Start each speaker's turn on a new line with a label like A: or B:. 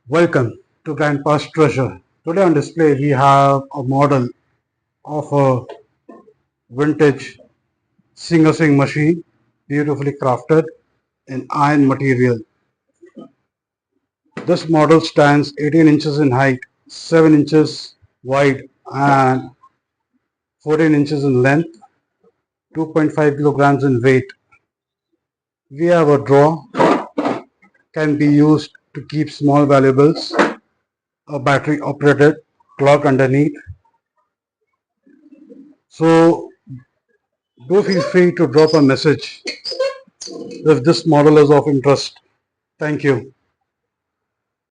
A: Welcome to Grandpa's Treasure. Today on display we have a model of a vintage singer swing machine, beautifully crafted in iron material. This model stands 18 inches in height, 7 inches wide and 14 inches in length, 2.5 kilograms in weight. We have a drawer, can be used to keep small valuables, a battery operated clock underneath. So do feel free to drop a message if this model is of interest. Thank you.